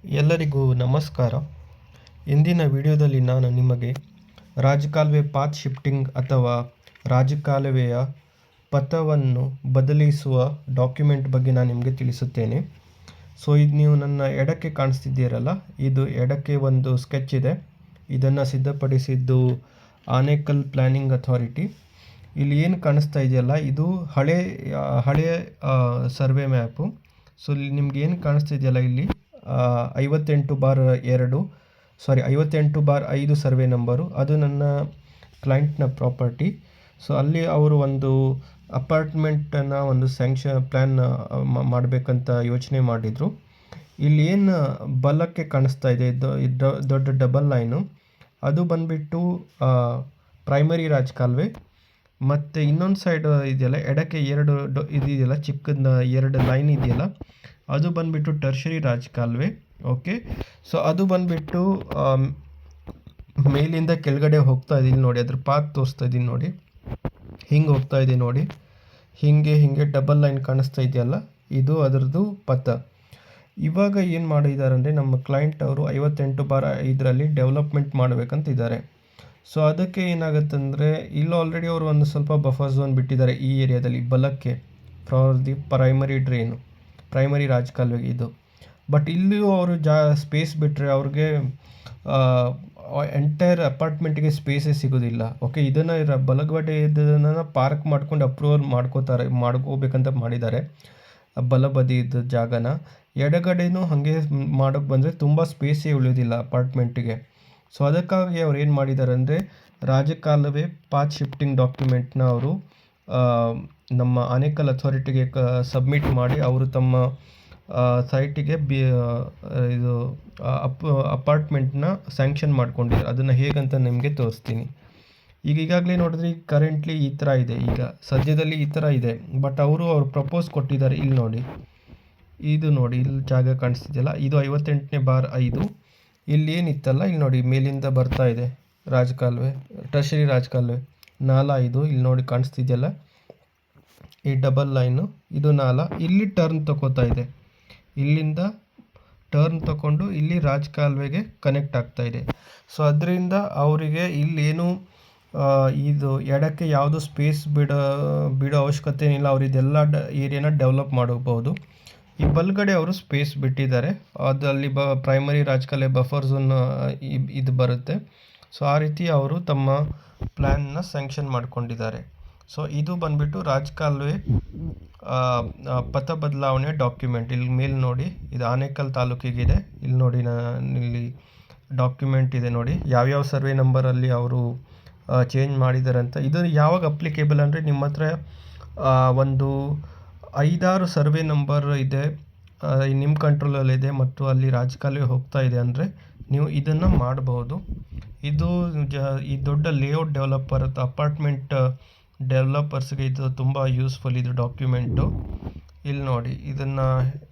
ಎಲ್ಲರಿಗೂ ನಮಸ್ಕಾರ. ಇಂದಿನ ವಿಡಿಯೋದಲ್ಲಿ ನಾನು ನಿಮಗೆ ರಾಜಕಾಲುವೆ ಪಾತ್ ಶಿಫ್ಟಿಂಗ್ ಅಥವಾ ರಾಜಕಾಲುವೆಯ ಪಥವನ್ನು ಬದಲಿಸುವ ಡಾಕ್ಯುಮೆಂಟ್ ಬಗ್ಗೆ ನಾನು ನಿಮಗೆ ತಿಳಿಸುತ್ತೇನೆ. ಸೊ ಇದು ನೀವು ನನ್ನ ಎಡಕ್ಕೆ ಕಾಣಿಸ್ತಿದ್ದೀರಲ್ಲ, ಇದು ಎಡಕ್ಕೆ ಒಂದು ಸ್ಕೆಚ್ ಇದೆ. ಇದನ್ನು ಸಿದ್ಧಪಡಿಸಿದ್ದು ಆನೇಕಲ್ ಪ್ಲ್ಯಾನಿಂಗ್ ಅಥಾರಿಟಿ. ಇಲ್ಲಿ ಏನು ಕಾಣಿಸ್ತಾ ಇದೆಯಲ್ಲ, ಇದು ಹಳೆಯ ಸರ್ವೆ ಮ್ಯಾಪು. ಸೊ ಇಲ್ಲಿ ನಿಮ್ಗೆ ಏನು ಕಾಣಿಸ್ತಿದೆಯಲ್ಲ, ಇಲ್ಲಿ 58/5 ಸರ್ವೆ ನಂಬರು, ಅದು ನನ್ನ ಕ್ಲೈಂಟ್ನ ಪ್ರಾಪರ್ಟಿ. ಸೊ ಅಲ್ಲಿ ಅವರು ಒಂದು ಅಪಾರ್ಟ್ಮೆಂಟನ್ನು ಒಂದು ಸ್ಯಾಂಕ್ಷನ್ ಪ್ಲ್ಯಾನ್ ಮಾಡಬೇಕಂತ ಯೋಚನೆ ಮಾಡಿದರು. ಇಲ್ಲಿ ಏನು ಬಲಕ್ಕೆ ಕಾಣಿಸ್ತಾ ಇದೆ ದೊಡ್ಡ ಡಬಲ್ ಲೈನು, ಅದು ಬಂದುಬಿಟ್ಟು ಪ್ರೈಮರಿ ರಾಜಕಾಲುವೆ. ಮತ್ತು ಇನ್ನೊಂದು ಸೈಡ್ ಇದೆಯಲ್ಲ, ಎಡಕ್ಕೆ ಇದೆಯಲ್ಲ, ಚಿಕ್ಕದ 2 ಲೈನ್ ಇದೆಯಲ್ಲ, ಅದು ಬಂದುಬಿಟ್ಟು ಟರ್ಷರಿ ರಾಜಕಾಲುವೆ. ಓಕೆ, ಸೊ ಅದು ಬಂದುಬಿಟ್ಟು ಮೇಲಿಂದ ಕೆಳಗಡೆ ಹೋಗ್ತಾ ಇದ್ದೀನಿ ನೋಡಿ, ಅದ್ರ ಪಾತ್ ತೋರಿಸ್ತಾ ಇದ್ದೀನಿ ನೋಡಿ, ಹಿಂಗೆ ಹೋಗ್ತಾ ಇದೆ ನೋಡಿ, ಹಿಂಗೆ ಡಬಲ್ ಲೈನ್ ಕಾಣಿಸ್ತಾ ಇದೆಯಲ್ಲ, ಇದು ಅದರದ್ದು ಪಥ. ಇವಾಗ ಏನು ಮಾಡಿದ್ದಾರೆ ಅಂದರೆ, ನಮ್ಮ ಕ್ಲೈಂಟ್ ಅವರು 58/5ರಲ್ಲಿ ಡೆವಲಪ್ಮೆಂಟ್ ಮಾಡಬೇಕಂತಿದ್ದಾರೆ. ಸೊ ಅದಕ್ಕೆ ಏನಾಗುತ್ತಂದರೆ, ಇಲ್ಲಿ ಆಲ್ರೆಡಿ ಅವರು ಒಂದು ಸ್ವಲ್ಪ ಬಫರ್ ಝೋನ್ ಬಿಟ್ಟಿದ್ದಾರೆ ಈ ಏರಿಯಾದಲ್ಲಿ ಬಲಕ್ಕೆ, ಫಾರ್ ದಿ ಪ್ರೈಮರಿ ರಾಜಕಾಲುವೆಗೆ ಇದು. ಬಟ್ ಇಲ್ಲಿಯೂ ಅವರು ಸ್ಪೇಸ್ ಬಿಟ್ಟರೆ ಅವ್ರಿಗೆ ಎಂಟೈರ್ ಅಪಾರ್ಟ್ಮೆಂಟಿಗೆ ಸ್ಪೇಸೇ ಸಿಗೋದಿಲ್ಲ. ಓಕೆ, ಇದನ್ನು ಬಲಗಡೆ ಇದನ್ನು ಪಾರ್ಕ್ ಮಾಡ್ಕೊಂಡು ಅಪ್ರೂವಲ್ ಮಾಡ್ಕೋಬೇಕಂತ ಮಾಡಿದ್ದಾರೆ ಬಲಬದಿದ ಜಾಗನ. ಎಡಗಡೆನೂ ಹಾಗೆ ಮಾಡೋಕ್ಕೆ ಬಂದರೆ ತುಂಬ ಸ್ಪೇಸೇ ಉಳಿಯೋದಿಲ್ಲ ಅಪಾರ್ಟ್ಮೆಂಟಿಗೆ. ಸೊ ಅದಕ್ಕಾಗಿ ಅವ್ರು ಏನು ಮಾಡಿದ್ದಾರೆ ಅಂದರೆ, ರಾಜಕಾಲುವೆ ಪಾತ್ ಶಿಫ್ಟಿಂಗ್ ಡಾಕ್ಯುಮೆಂಟ್ನ ಅವರು ನಮ್ಮ ಆನೇಕಲ್ ಅಥಾರಿಟಿಗೆ ಸಬ್ಮಿಟ್ ಮಾಡಿ, ಅವರು ತಮ್ಮ ಸೈಟಿಗೆ ಇದು ಅಪಾರ್ಟ್ಮೆಂಟ್ನ ಸ್ಯಾಂಕ್ಷನ್ ಮಾಡ್ಕೊಂಡಿದ್ದಾರೆ. ಅದನ್ನು ಹೇಗಂತ ನಿಮಗೆ ತೋರಿಸ್ತೀನಿ. ಈಗಾಗಲೇ ನೋಡಿದ್ರೆ ಕರೆಂಟ್ಲಿ ಈ ಥರ ಇದೆ, ಈಗ ಸದ್ಯದಲ್ಲಿ ಈ ಥರ ಇದೆ. ಬಟ್ ಅವರು ಪ್ರಪೋಸ್ ಕೊಟ್ಟಿದ್ದಾರೆ. ಇಲ್ಲಿ ನೋಡಿ, ಇದು ನೋಡಿ, ಇಲ್ಲಿ ಜಾಗ ಕಾಣಿಸ್ತಿದೆಯಲ್ಲ, ಇದು 58/5. ಇಲ್ಲಿ ಏನಿತ್ತಲ್ಲ, ಇಲ್ಲಿ ನೋಡಿ ಮೇಲಿಂದ ಬರ್ತಾ ಇದೆ ರಾಜಕಾಲುವೆ, ಟರ್ಷರಿ ರಾಜಕಾಲುವೆ ನಾಲ. ಇದು ಇಲ್ಲಿ ನೋಡಿ ಕಾಣಿಸ್ತಿದೆಯಲ್ಲ, ಈ ಡಬಲ್ ಲೈನು, ಇದು ನಾಲ. ಇಲ್ಲಿ ಟರ್ನ್ ತಗೋತಾ ಇದೆ, ಇಲ್ಲಿಂದ ಟರ್ನ್ ತಗೊಂಡು ಇಲ್ಲಿ ರಾಜಕಾಲುವೆಗೆ ಕನೆಕ್ಟ್ ಆಗ್ತಾ ಇದೆ. ಸೊ ಅದರಿಂದ ಅವರಿಗೆ ಇಲ್ಲೇನು ಇದು ಎಡಕ್ಕೆ ಯಾವುದು ಸ್ಪೇಸ್ ಬಿಡೋ ಅವಶ್ಯಕತೆ ಏನಿಲ್ಲ. ಅವರು ಇದೆಲ್ಲ ಏರಿಯಾನ ಡೆವಲಪ್ ಮಾಡಬಹುದು. ಈ ಬಲ್ಗಡೆ ಅವರು ಸ್ಪೇಸ್ ಬಿಟ್ಟಿದ್ದಾರೆ, ಅದು ಅಲ್ಲಿ ಪ್ರೈಮರಿ ರಾಜಕಾಲುವೆ ಬಫರ್ ಝೋನ್ ಇದು ಬರುತ್ತೆ. ಸೊ ಆ ರೀತಿ ಅವರು ತಮ್ಮ ಪ್ಲ್ಯಾನ್ನ ಸ್ಯಾಂಕ್ಷನ್ ಮಾಡ್ಕೊಂಡಿದ್ದಾರೆ. ಸೊ ಇದು ಬಂದುಬಿಟ್ಟು ರಾಜಕಾಲುವೆ ಪಥ ಬದಲಾವಣೆ ಡಾಕ್ಯುಮೆಂಟ್. ಇಲ್ಲಿ ಮೇಲೆ ನೋಡಿ, ಇದು ಆನೇಕಲ್ ತಾಲೂಕಿಗಿದೆ. ಇಲ್ಲಿ ನೋಡಿ, ಇಲ್ಲಿ ಡಾಕ್ಯುಮೆಂಟ್ ಇದೆ ನೋಡಿ, ಯಾವ್ಯಾವ ಸರ್ವೆ ನಂಬರಲ್ಲಿ ಅವರು ಚೇಂಜ್ ಮಾಡಿದ್ದಾರೆ ಅಂತ. ಇದು ಯಾವಾಗ ಅಪ್ಲಿಕೇಬಲ್ ಅಂದರೆ, ನಿಮ್ಮ ಹತ್ರ ಒಂದು 5-6 ಸರ್ವೆ ನಂಬರ್ ಇದೆ, ನಿಮ್ಮ ಕಂಟ್ರೋಲಲ್ಲಿದೆ ಮತ್ತು ಅಲ್ಲಿ ರಾಜಕಾಲುವೆ ಹೋಗ್ತಾ ಇದೆ ಅಂದರೆ ನೀವು ಇದನ್ನು ಮಾಡಬಹುದು. ಇದು ಈ ದೊಡ್ಡ ಲೇಔಟ್ ಡೆವಲಪರ್ ಅಥವಾ ಅಪಾರ್ಟ್ಮೆಂಟ್ ಡೆವಲಪರ್ಸ್ಗೆ ಇದು ತುಂಬ ಯೂಸ್ಫುಲ್ ಇದು ಡಾಕ್ಯುಮೆಂಟು. ಇಲ್ಲಿ ನೋಡಿ,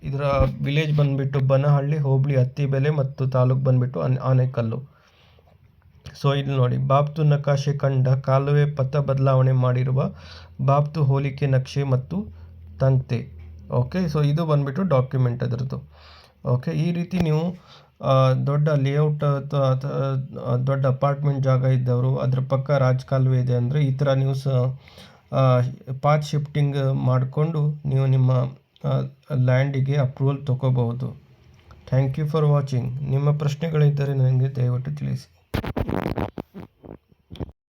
ಇದರ ವಿಲೇಜ್ ಬಂದುಬಿಟ್ಟು ಬನಹಳ್ಳಿ, ಹೋಬಳಿ ಅತ್ತಿಬೆಲೆ ಮತ್ತು ತಾಲೂಕು ಬಂದುಬಿಟ್ಟು ಆನೇಕಲ್ಲು. ಸೊ ಇಲ್ಲಿ ನೋಡಿ, ಬಾಬ್ತು ನಕಾಶೆ ಕಂಡ ಕಾಲುವೆ ಪಥ ಬದಲಾವಣೆ ಮಾಡಿರುವ ಬಾಬ್ತು ಹೋಲಿಕೆ ನಕ್ಷೆ ಮತ್ತು ತಂತೆ. ಓಕೆ, ಸೊ ಇದು ಬಂದುಬಿಟ್ಟು ಡಾಕ್ಯುಮೆಂಟ್ ಅದರದ್ದು. ಓಕೆ, ಈ ರೀತಿ ನೀವು ದೊಡ್ಡ ಲೇಔಟ್ ಅಥವಾ ದೊಡ್ಡ ಅಪಾರ್ಟ್ಮೆಂಟ್ ಜಾಗ ಇದ್ದವರು, ಅದ್ರ ಪಕ್ಕ ರಾಜಕಾಲುವೆ ಇದೆ ಅಂದರೆ, ಈ ಥರ ನೀವು ಪಾತ್ ಶಿಫ್ಟಿಂಗ್ ಮಾಡಿಕೊಂಡು ನೀವು ನಿಮ್ಮ ಲ್ಯಾಂಡಿಗೆ ಅಪ್ರೂವಲ್ ತೊಗೋಬಹುದು. Thank you for watching. ನಿಮ್ಮ ಪ್ರಶ್ನೆಗಳಿದ್ದರೆ ನನಗೆ ದಯವಿಟ್ಟು ತಿಳಿಸಿ.